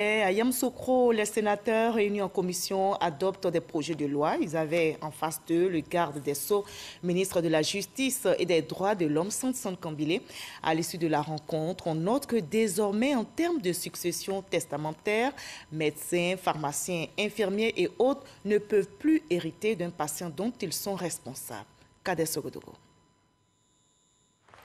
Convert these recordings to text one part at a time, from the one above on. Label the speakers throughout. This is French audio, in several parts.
Speaker 1: À Yamoussoukro, les sénateurs réunis en commission adoptent des projets de loi. Ils avaient en face d'eux le garde des Sceaux, ministre de la Justice et des Droits de l'Homme, Sansane Kambile. À l'issue de la rencontre, on note que désormais, en termes de succession testamentaire, médecins, pharmaciens, infirmiers et autres ne peuvent plus hériter d'un patient dont ils sont responsables. Kadé Sogodogo.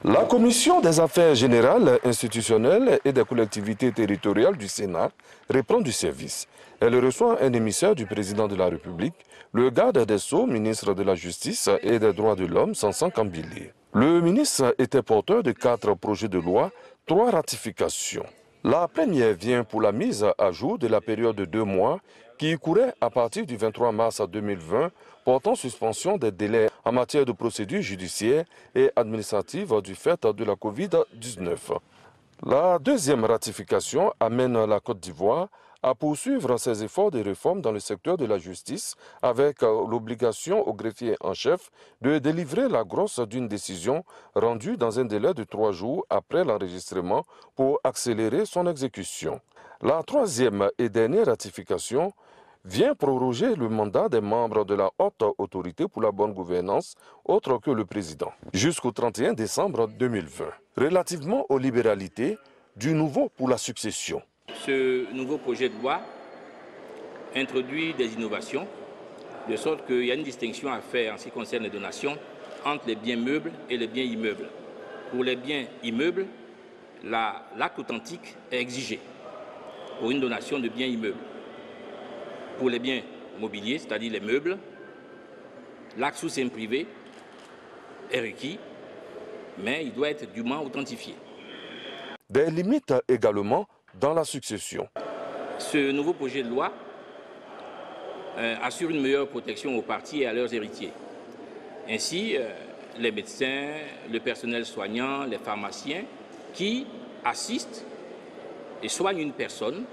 Speaker 2: La Commission des affaires générales, institutionnelles et des collectivités territoriales du Sénat reprend du service. Elle reçoit un émissaire du président de la République, le garde des Sceaux, ministre de la Justice et des Droits de l'Homme, Sansane Kambile. Le ministre était porteur de 4 projets de loi, 3 ratifications. La première vient pour la mise à jour de la période de 2 mois qui courait à partir du 23 mars 2020 portant suspension des délais en matière de procédures judiciaires et administratives du fait de la Covid-19. La deuxième ratification amène la Côte d'Ivoire à poursuivre ses efforts de réforme dans le secteur de la justice avec l'obligation au greffier en chef de délivrer la grosse d'une décision rendue dans un délai de 3 jours après l'enregistrement pour accélérer son exécution. La troisième et dernière ratification vient proroger le mandat des membres de la haute autorité pour la bonne gouvernance, autre que le président, jusqu'au 31 décembre 2020. Relativement aux libéralités, du nouveau pour la succession.
Speaker 3: Ce nouveau projet de loi introduit des innovations, de sorte qu'il y a une distinction à faire en ce qui concerne les donations entre les biens meubles et les biens immeubles. Pour les biens immeubles, l'acte authentique est exigé pour une donation de biens immeubles. Pour les biens mobiliers, c'est-à-dire les meubles, l'acte sous seing privé est requis, mais il doit être dûment authentifié.
Speaker 2: Des limites également dans la succession.
Speaker 3: Ce nouveau projet de loi assure une meilleure protection aux parties et à leurs héritiers. Ainsi, les médecins, le personnel soignant, les pharmaciens qui assistent et soignent une personne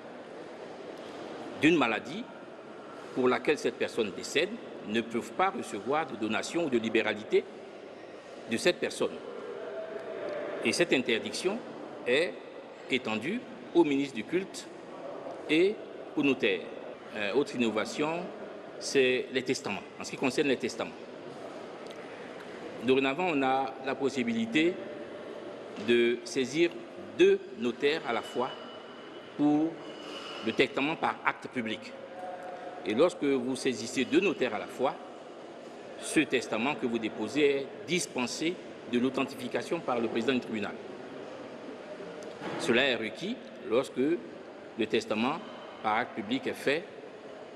Speaker 3: d'une maladie pour laquelle cette personne décède ne peuvent pas recevoir de donation ou de libéralité de cette personne. Et cette interdiction est étendue au ministre du culte et aux notaires. Autre innovation, c'est les testaments. En ce qui concerne les testaments, dorénavant, on a la possibilité de saisir 2 notaires à la fois pour le testament par acte public. Et lorsque vous saisissez 2 notaires à la fois, ce testament que vous déposez est dispensé de l'authentification par le président du tribunal. Cela est requis lorsque le testament par acte public est fait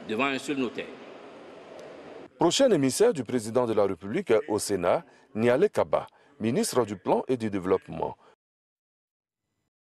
Speaker 3: devant un seul notaire.
Speaker 2: Prochain émissaire du président de la République au Sénat, Nialé Kaba, ministre du Plan et du Développement.